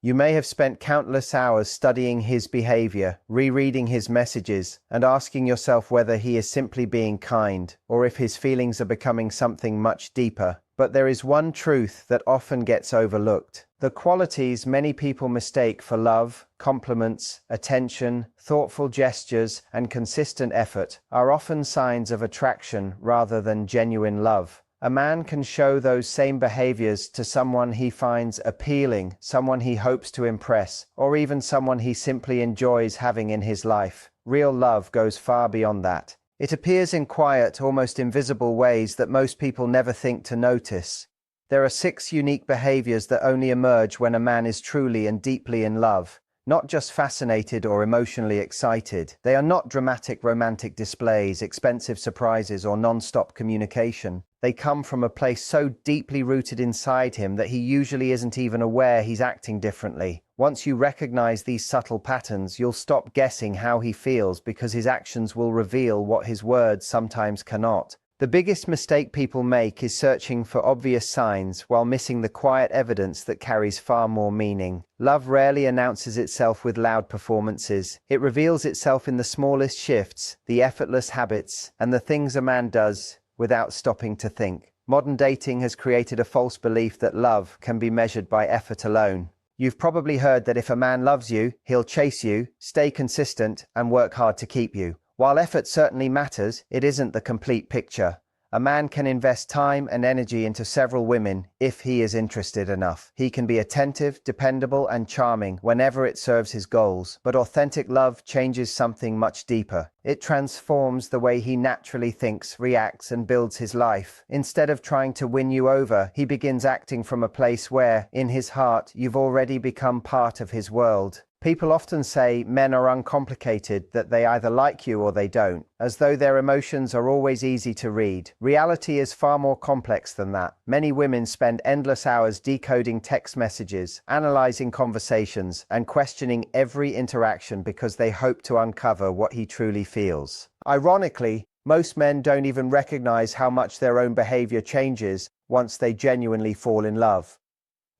You may have spent countless hours studying his behavior, rereading his messages, and asking yourself whether he is simply being kind or if his feelings are becoming something much deeper. But there is one truth that often gets overlooked. The qualities many people mistake for love, compliments, attention, thoughtful gestures, and consistent effort are often signs of attraction rather than genuine love. A man can show those same behaviors to someone he finds appealing, someone he hopes to impress, or even someone he simply enjoys having in his life. Real love goes far beyond that. It appears in quiet, almost invisible ways that most people never think to notice. There are 6 unique behaviors that only emerge when a man is truly and deeply in love. Not just fascinated or emotionally excited. They are not dramatic romantic displays, expensive surprises, or non-stop communication. They come from a place so deeply rooted inside him that he usually isn't even aware he's acting differently. Once you recognize these subtle patterns, you'll stop guessing how he feels because his actions will reveal what his words sometimes cannot. The biggest mistake people make is searching for obvious signs while missing the quiet evidence that carries far more meaning. Love rarely announces itself with loud performances. It reveals itself in the smallest shifts, the effortless habits, and the things a man does without stopping to think. Modern dating has created a false belief that love can be measured by effort alone. You've probably heard that if a man loves you, he'll chase you, stay consistent, and work hard to keep you. While effort certainly matters, it isn't the complete picture. A man can invest time and energy into several women if he is interested enough. He can be attentive, dependable, and charming whenever it serves his goals. But authentic love changes something much deeper. It transforms the way he naturally thinks, reacts, and builds his life. Instead of trying to win you over, he begins acting from a place where, in his heart, you've already become part of his world. People often say men are uncomplicated, that they either like you or they don't, as though their emotions are always easy to read. Reality is far more complex than that. Many women spend endless hours decoding text messages, analyzing conversations, and questioning every interaction because they hope to uncover what he truly feels. Ironically, most men don't even recognize how much their own behavior changes once they genuinely fall in love.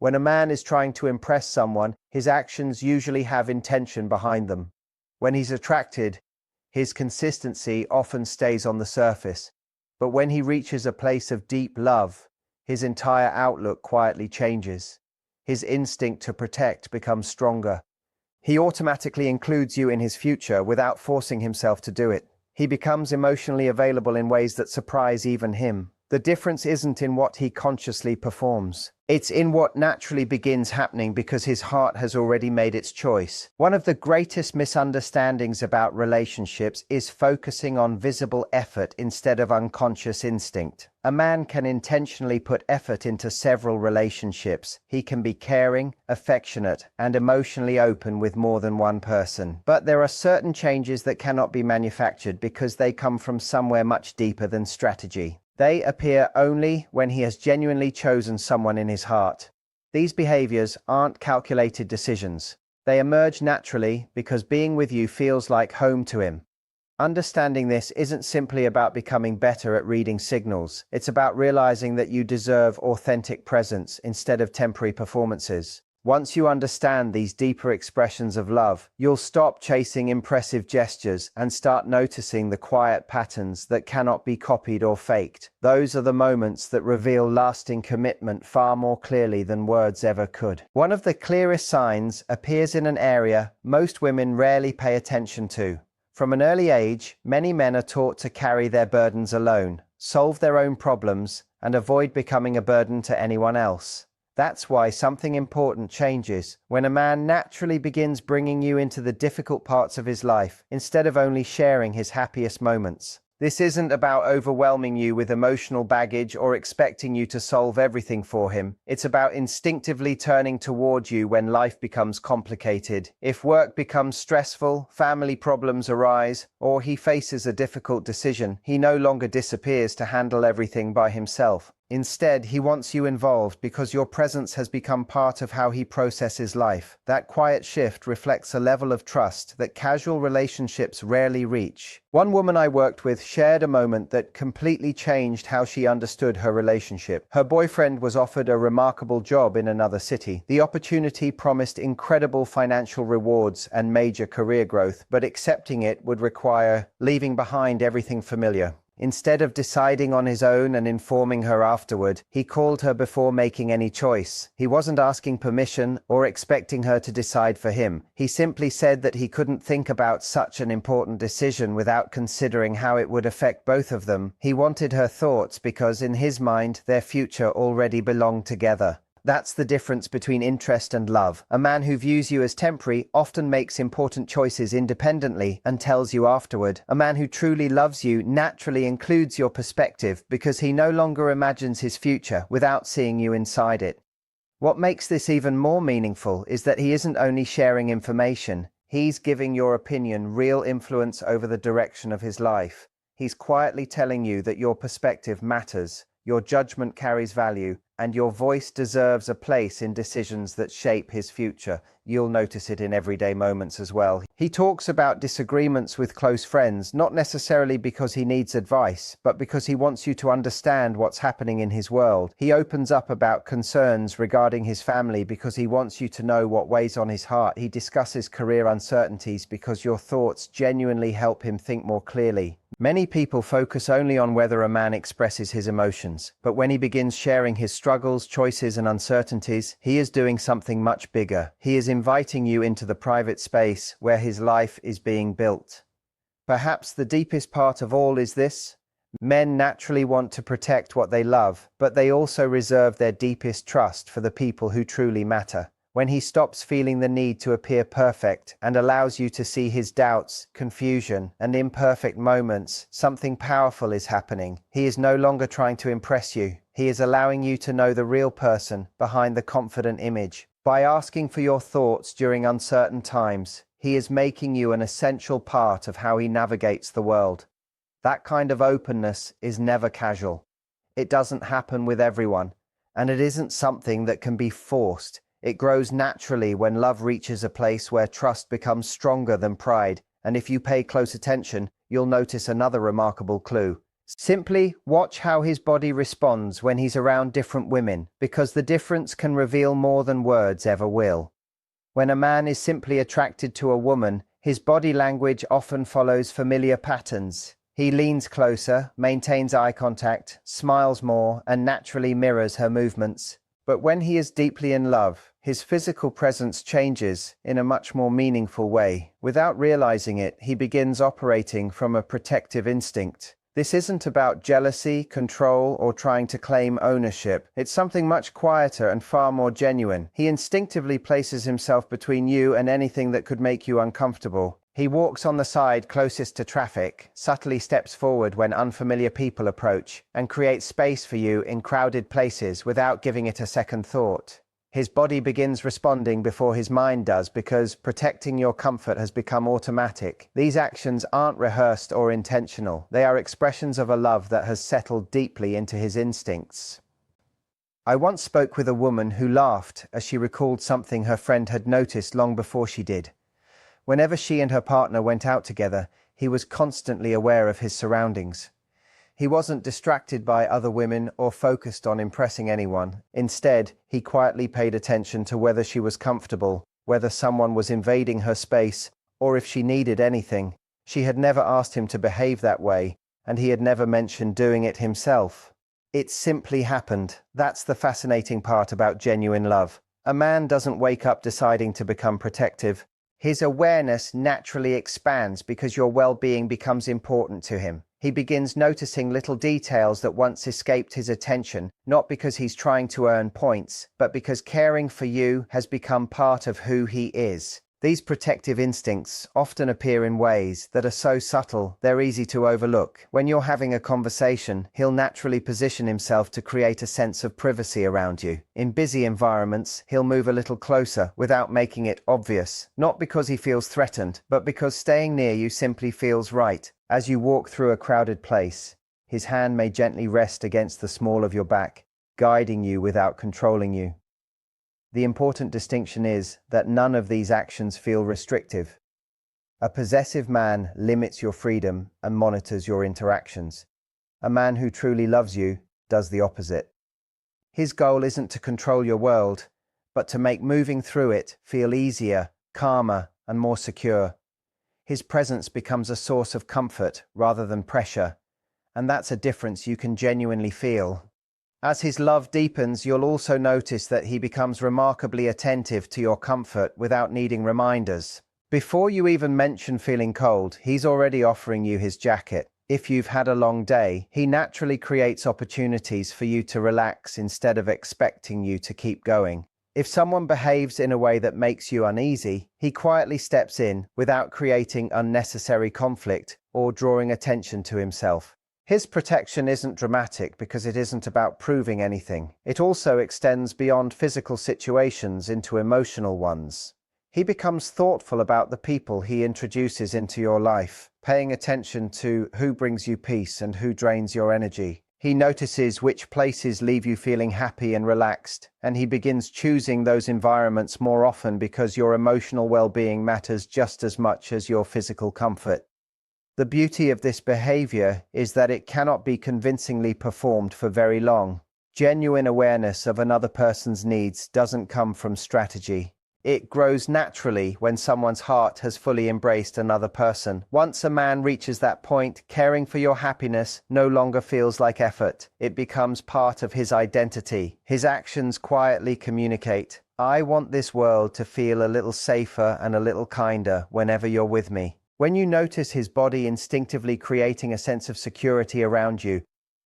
When a man is trying to impress someone, his actions usually have intention behind them. When he's attracted, his consistency often stays on the surface. But when he reaches a place of deep love, his entire outlook quietly changes. His instinct to protect becomes stronger. He automatically includes you in his future without forcing himself to do it. He becomes emotionally available in ways that surprise even him. The difference isn't in what he consciously performs. It's in what naturally begins happening because his heart has already made its choice. One of the greatest misunderstandings about relationships is focusing on visible effort instead of unconscious instinct. A man can intentionally put effort into several relationships. He can be caring, affectionate, and emotionally open with more than one person. But there are certain changes that cannot be manufactured because they come from somewhere much deeper than strategy. They appear only when he has genuinely chosen someone in his heart. These behaviors aren't calculated decisions. They emerge naturally because being with you feels like home to him. Understanding this isn't simply about becoming better at reading signals. It's about realizing that you deserve authentic presence instead of temporary performances. Once you understand these deeper expressions of love, you'll stop chasing impressive gestures and start noticing the quiet patterns that cannot be copied or faked. Those are the moments that reveal lasting commitment far more clearly than words ever could. One of the clearest signs appears in an area most women rarely pay attention to. From an early age, many men are taught to carry their burdens alone, solve their own problems, and avoid becoming a burden to anyone else. That's why something important changes when a man naturally begins bringing you into the difficult parts of his life instead of only sharing his happiest moments. This isn't about overwhelming you with emotional baggage or expecting you to solve everything for him. It's about instinctively turning toward you when life becomes complicated. If work becomes stressful, family problems arise, or he faces a difficult decision, he no longer disappears to handle everything by himself. Instead, he wants you involved because your presence has become part of how he processes life. That quiet shift reflects a level of trust that casual relationships rarely reach. One woman I worked with shared a moment that completely changed how she understood her relationship. Her boyfriend was offered a remarkable job in another city. The opportunity promised incredible financial rewards and major career growth, but accepting it would require leaving behind everything familiar. Instead of deciding on his own and informing her afterward, he called her before making any choice. He wasn't asking permission or expecting her to decide for him. He simply said that he couldn't think about such an important decision without considering how it would affect both of them. He wanted her thoughts because, in his mind, their future already belonged together. That's the difference between interest and love. A man who views you as temporary often makes important choices independently and tells you afterward. A man who truly loves you naturally includes your perspective because he no longer imagines his future without seeing you inside it. What makes this even more meaningful is that he isn't only sharing information, he's giving your opinion real influence over the direction of his life. He's quietly telling you that your perspective matters, your judgment carries value, and your voice deserves a place in decisions that shape his future. You'll notice it in everyday moments as well. He talks about disagreements with close friends, not necessarily because he needs advice, but because he wants you to understand what's happening in his world. He opens up about concerns regarding his family because he wants you to know what weighs on his heart. He discusses career uncertainties because your thoughts genuinely help him think more clearly. Many people focus only on whether a man expresses his emotions, but when he begins sharing his struggles, choices, and uncertainties, he is doing something much bigger. He is inviting you into the private space where his life is being built. Perhaps the deepest part of all is this: men naturally want to protect what they love, but they also reserve their deepest trust for the people who truly matter. When he stops feeling the need to appear perfect and allows you to see his doubts, confusion, and imperfect moments, something powerful is happening. He is no longer trying to impress you. He is allowing you to know the real person behind the confident image. By asking for your thoughts during uncertain times, he is making you an essential part of how he navigates the world. That kind of openness is never casual. It doesn't happen with everyone, and it isn't something that can be forced. It grows naturally when love reaches a place where trust becomes stronger than pride, and if you pay close attention, you'll notice another remarkable clue. Simply watch how his body responds when he's around different women, because the difference can reveal more than words ever will. When a man is simply attracted to a woman, his body language often follows familiar patterns. He leans closer, maintains eye contact, smiles more, and naturally mirrors her movements. But when he is deeply in love, his physical presence changes in a much more meaningful way. Without realizing it, he begins operating from a protective instinct. This isn't about jealousy, control, or trying to claim ownership. It's something much quieter and far more genuine. He instinctively places himself between you and anything that could make you uncomfortable. He walks on the side closest to traffic, subtly steps forward when unfamiliar people approach, and creates space for you in crowded places without giving it a second thought. His body begins responding before his mind does because protecting your comfort has become automatic. These actions aren't rehearsed or intentional. They are expressions of a love that has settled deeply into his instincts. I once spoke with a woman who laughed as she recalled something her friend had noticed long before she did. Whenever she and her partner went out together, he was constantly aware of his surroundings. He wasn't distracted by other women or focused on impressing anyone. Instead, he quietly paid attention to whether she was comfortable, whether someone was invading her space, or if she needed anything. She had never asked him to behave that way, and he had never mentioned doing it himself. It simply happened. That's the fascinating part about genuine love. A man doesn't wake up deciding to become protective. His awareness naturally expands because your well-being becomes important to him. He begins noticing little details that once escaped his attention, not because he's trying to earn points, but because caring for you has become part of who he is. These protective instincts often appear in ways that are so subtle they're easy to overlook. When you're having a conversation, he'll naturally position himself to create a sense of privacy around you. In busy environments, he'll move a little closer without making it obvious, not because he feels threatened, but because staying near you simply feels right. As you walk through a crowded place, His hand may gently rest against the small of your back, guiding you without controlling you. The important distinction is that none of these actions feel restrictive. A possessive man limits your freedom and monitors your interactions. A man who truly loves you does the opposite. His goal isn't to control your world, but to make moving through it feel easier, calmer, and more secure. His presence becomes a source of comfort rather than pressure, and that's a difference you can genuinely feel. As his love deepens, you'll also notice that he becomes remarkably attentive to your comfort without needing reminders. Before you even mention feeling cold, he's already offering you his jacket. If you've had a long day, he naturally creates opportunities for you to relax instead of expecting you to keep going. If someone behaves in a way that makes you uneasy, he quietly steps in without creating unnecessary conflict or drawing attention to himself. His protection isn't dramatic because it isn't about proving anything. It also extends beyond physical situations into emotional ones. He becomes thoughtful about the people he introduces into your life, paying attention to who brings you peace and who drains your energy. He notices which places leave you feeling happy and relaxed, and he begins choosing those environments more often because your emotional well-being matters just as much as your physical comfort. The beauty of this behavior is that it cannot be convincingly performed for very long. Genuine awareness of another person's needs doesn't come from strategy. It grows naturally when someone's heart has fully embraced another person. Once a man reaches that point, caring for your happiness no longer feels like effort. It becomes part of his identity. His actions quietly communicate, "I want this world to feel a little safer and a little kinder whenever you're with me." When you notice his body instinctively creating a sense of security around you,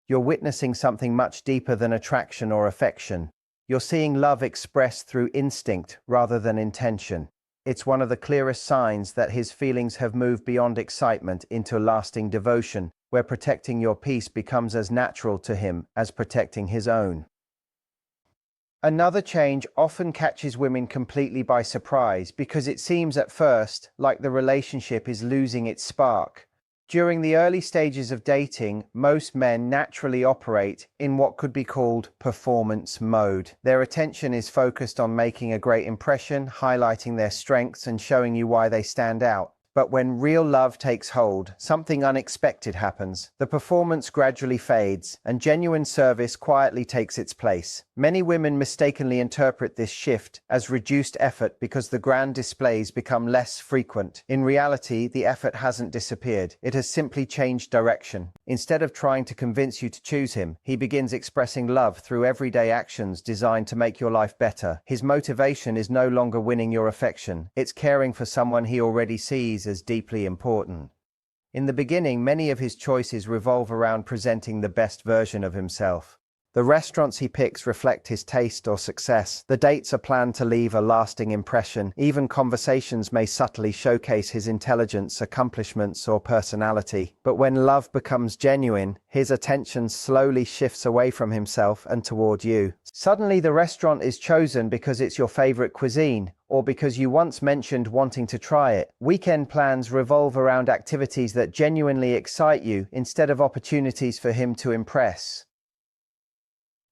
you're witnessing something much deeper than attraction or affection. You're seeing love expressed through instinct rather than intention. It's one of the clearest signs that his feelings have moved beyond excitement into lasting devotion, where protecting your peace becomes as natural to him as protecting his own. Another change often catches women completely by surprise because it seems at first like the relationship is losing its spark. During the early stages of dating, most men naturally operate in what could be called performance mode. Their attention is focused on making a great impression, highlighting their strengths and showing you why they stand out. But when real love takes hold, something unexpected happens. The performance gradually fades, and genuine service quietly takes its place. Many women mistakenly interpret this shift as reduced effort because the grand displays become less frequent. In reality, the effort hasn't disappeared. It has simply changed direction. Instead of trying to convince you to choose him, he begins expressing love through everyday actions designed to make your life better. His motivation is no longer winning your affection. It's caring for someone he already sees as deeply important. In the beginning, many of his choices revolve around presenting the best version of himself. The restaurants he picks reflect his taste or success. The dates are planned to leave a lasting impression. Even conversations may subtly showcase his intelligence, accomplishments, or personality. But when love becomes genuine, his attention slowly shifts away from himself and toward you. Suddenly, the restaurant is chosen because it's your favorite cuisine, or because you once mentioned wanting to try it. Weekend plans revolve around activities that genuinely excite you instead of opportunities for him to impress.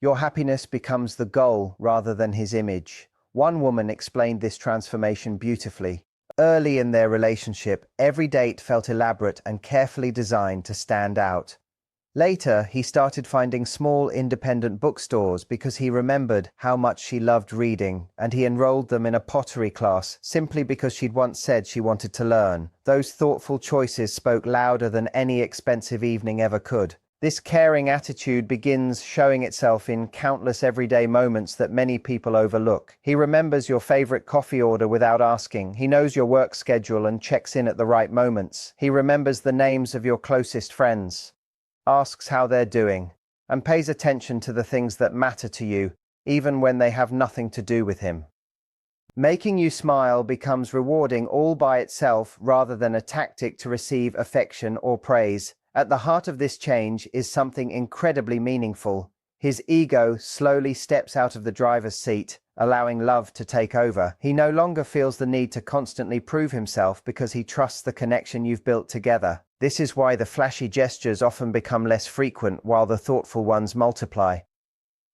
Your happiness becomes the goal rather than his image. One woman explained this transformation beautifully. Early in their relationship, every date felt elaborate and carefully designed to stand out. Later, he started finding small independent bookstores because he remembered how much she loved reading, and he enrolled them in a pottery class simply because she'd once said she wanted to learn. Those thoughtful choices spoke louder than any expensive evening ever could. This caring attitude begins showing itself in countless everyday moments that many people overlook. He remembers your favorite coffee order without asking. He knows your work schedule and checks in at the right moments. He remembers the names of your closest friends, asks how they're doing, and pays attention to the things that matter to you, even when they have nothing to do with him. Making you smile becomes rewarding all by itself rather than a tactic to receive affection or praise. At the heart of this change is something incredibly meaningful. His ego slowly steps out of the driver's seat, allowing love to take over. He no longer feels the need to constantly prove himself because he trusts the connection you've built together. This is why the flashy gestures often become less frequent while the thoughtful ones multiply.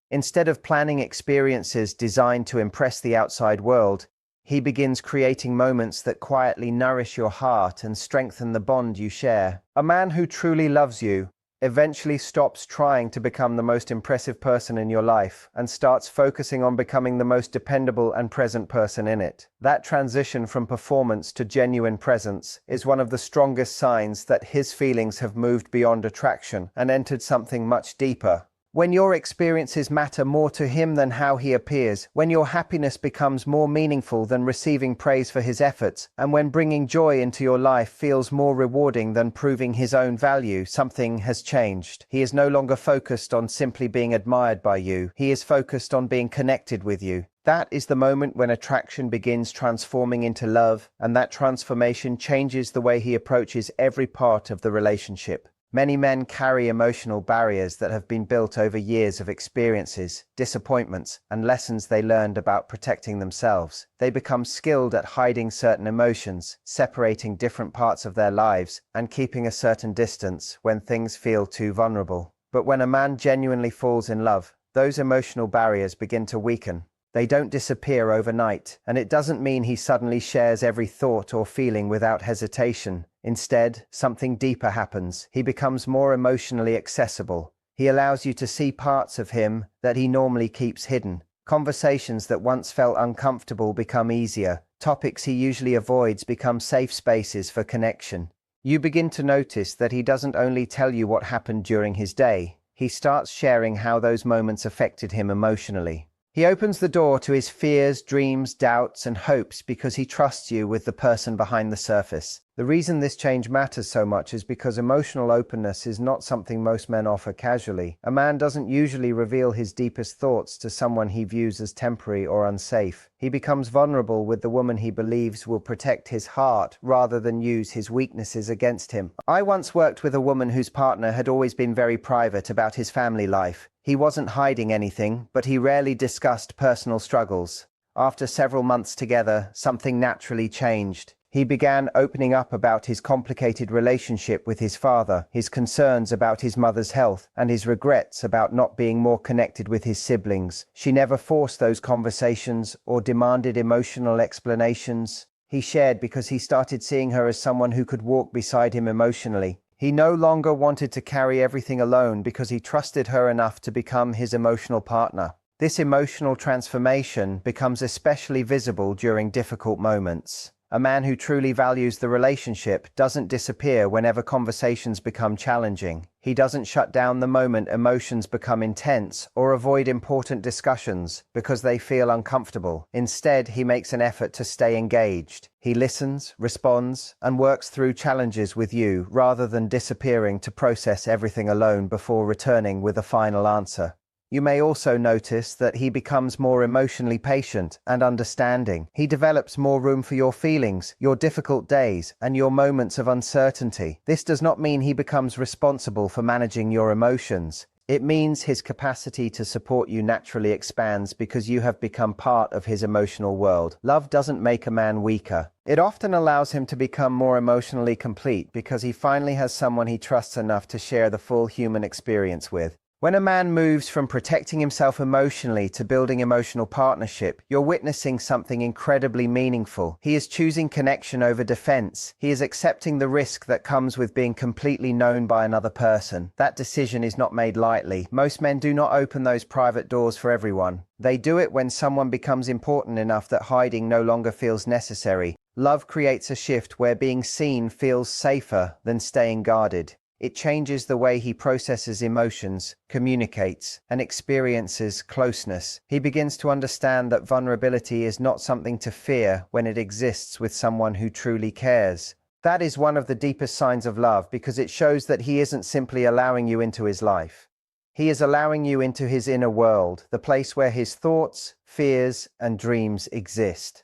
Instead of planning experiences designed to impress the outside world, he begins creating moments that quietly nourish your heart and strengthen the bond you share. A man who truly loves you eventually stops trying to become the most impressive person in your life and starts focusing on becoming the most dependable and present person in it. That transition from performance to genuine presence is one of the strongest signs that his feelings have moved beyond attraction and entered something much deeper. When your experiences matter more to him than how he appears, when your happiness becomes more meaningful than receiving praise for his efforts, and when bringing joy into your life feels more rewarding than proving his own value, something has changed. He is no longer focused on simply being admired by you. He is focused on being connected with you. That is the moment when attraction begins transforming into love, and that transformation changes the way he approaches every part of the relationship. Many men carry emotional barriers that have been built over years of experiences, disappointments, and lessons they learned about protecting themselves. They become skilled at hiding certain emotions, separating different parts of their lives, and keeping a certain distance when things feel too vulnerable. But when a man genuinely falls in love, those emotional barriers begin to weaken. They don't disappear overnight, and it doesn't mean he suddenly shares every thought or feeling without hesitation. Instead, something deeper happens. He becomes more emotionally accessible. He allows you to see parts of him that he normally keeps hidden. Conversations that once felt uncomfortable become easier. Topics he usually avoids become safe spaces for connection. You begin to notice that he doesn't only tell you what happened during his day. He starts sharing how those moments affected him emotionally. He opens the door to his fears, dreams, doubts, and hopes because he trusts you with the person behind the surface. The reason this change matters so much is because emotional openness is not something most men offer casually. A man doesn't usually reveal his deepest thoughts to someone he views as temporary or unsafe. He becomes vulnerable with the woman he believes will protect his heart rather than use his weaknesses against him. I once worked with a woman whose partner had always been very private about his family life. He wasn't hiding anything, but he rarely discussed personal struggles. After several months together, something naturally changed. He began opening up about his complicated relationship with his father, his concerns about his mother's health, and his regrets about not being more connected with his siblings. She never forced those conversations or demanded emotional explanations. He shared because he started seeing her as someone who could walk beside him emotionally. He no longer wanted to carry everything alone because he trusted her enough to become his emotional partner. This emotional transformation becomes especially visible during difficult moments. A man who truly values the relationship doesn't disappear whenever conversations become challenging. He doesn't shut down the moment emotions become intense or avoid important discussions because they feel uncomfortable. Instead, he makes an effort to stay engaged. He listens, responds, and works through challenges with you rather than disappearing to process everything alone before returning with a final answer. You may also notice that he becomes more emotionally patient and understanding. He develops more room for your feelings, your difficult days, and your moments of uncertainty. This does not mean he becomes responsible for managing your emotions. It means his capacity to support you naturally expands because you have become part of his emotional world. Love doesn't make a man weaker. It often allows him to become more emotionally complete because he finally has someone he trusts enough to share the full human experience with. When a man moves from protecting himself emotionally to building emotional partnership, you're witnessing something incredibly meaningful. He is choosing connection over defense. He is accepting the risk that comes with being completely known by another person. That decision is not made lightly. Most men do not open those private doors for everyone. They do it when someone becomes important enough that hiding no longer feels necessary. Love creates a shift where being seen feels safer than staying guarded. It changes the way he processes emotions, communicates, and experiences closeness. He begins to understand that vulnerability is not something to fear when it exists with someone who truly cares. That is one of the deepest signs of love because it shows that he isn't simply allowing you into his life. He is allowing you into his inner world, the place where his thoughts, fears, and dreams exist.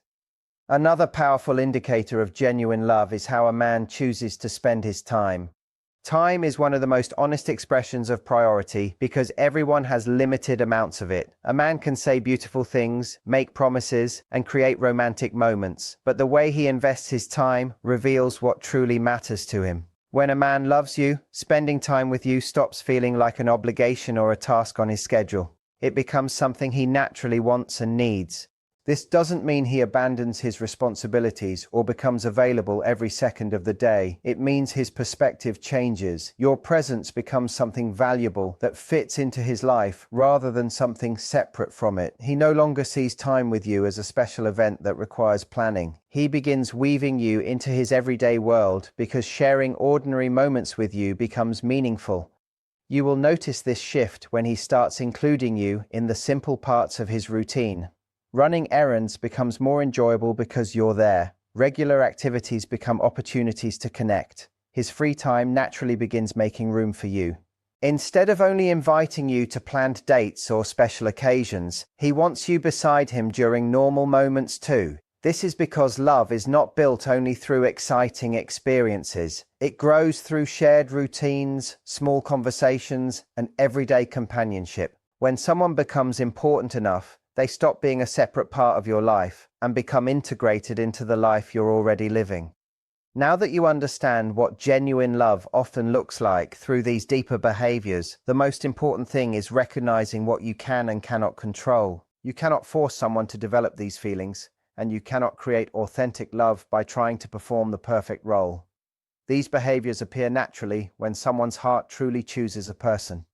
Another powerful indicator of genuine love is how a man chooses to spend his time. Time is one of the most honest expressions of priority because everyone has limited amounts of it. A man can say beautiful things, make promises, and create romantic moments, but the way he invests his time reveals what truly matters to him. When a man loves you, spending time with you stops feeling like an obligation or a task on his schedule. It becomes something he naturally wants and needs. This doesn't mean he abandons his responsibilities or becomes available every second of the day. It means his perspective changes. Your presence becomes something valuable that fits into his life rather than something separate from it. He no longer sees time with you as a special event that requires planning. He begins weaving you into his everyday world because sharing ordinary moments with you becomes meaningful. You will notice this shift when he starts including you in the simple parts of his routine. Running errands becomes more enjoyable because you're there. Regular activities become opportunities to connect. His free time naturally begins making room for you. Instead of only inviting you to planned dates or special occasions, he wants you beside him during normal moments too. This is because love is not built only through exciting experiences. It grows through shared routines, small conversations, and everyday companionship. When someone becomes important enough, they stop being a separate part of your life and become integrated into the life you're already living. Now that you understand what genuine love often looks like through these deeper behaviors, the most important thing is recognizing what you can and cannot control. You cannot force someone to develop these feelings, and you cannot create authentic love by trying to perform the perfect role. These behaviors appear naturally when someone's heart truly chooses a person.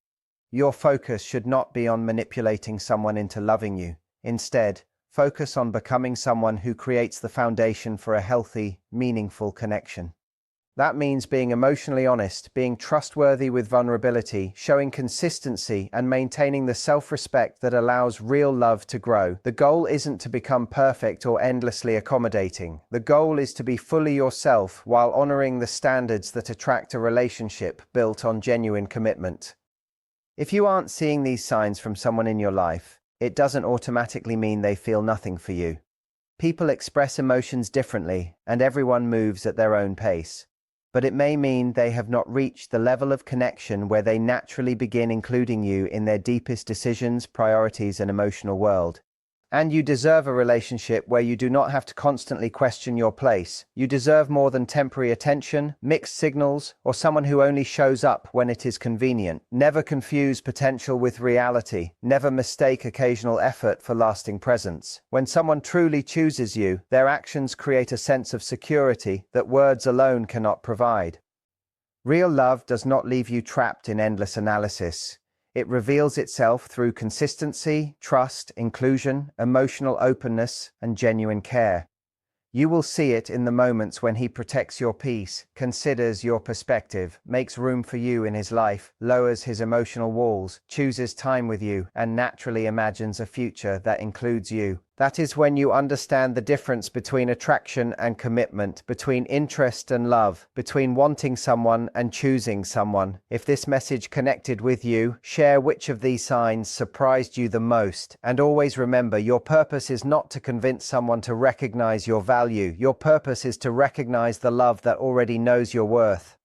Your focus should not be on manipulating someone into loving you. Instead, focus on becoming someone who creates the foundation for a healthy, meaningful connection. That means being emotionally honest, being trustworthy with vulnerability, showing consistency, and maintaining the self-respect that allows real love to grow. The goal isn't to become perfect or endlessly accommodating. The goal is to be fully yourself while honoring the standards that attract a relationship built on genuine commitment. If you aren't seeing these signs from someone in your life, it doesn't automatically mean they feel nothing for you. People express emotions differently, and everyone moves at their own pace. But it may mean they have not reached the level of connection where they naturally begin including you in their deepest decisions, priorities, and emotional world. And you deserve a relationship where you do not have to constantly question your place. You deserve more than temporary attention, mixed signals, or someone who only shows up when it is convenient. Never confuse potential with reality. Never mistake occasional effort for lasting presence. When someone truly chooses you, their actions create a sense of security that words alone cannot provide. Real love does not leave you trapped in endless analysis. It reveals itself through consistency, trust, inclusion, emotional openness, and genuine care. You will see it in the moments when he protects your peace, considers your perspective, makes room for you in his life, lowers his emotional walls, chooses time with you, and naturally imagines a future that includes you. That is when you understand the difference between attraction and commitment, between interest and love, between wanting someone and choosing someone. If this message connected with you, share which of these signs surprised you the most. And always remember, your purpose is not to convince someone to recognize your value. Your purpose is to recognize the love that already knows your worth.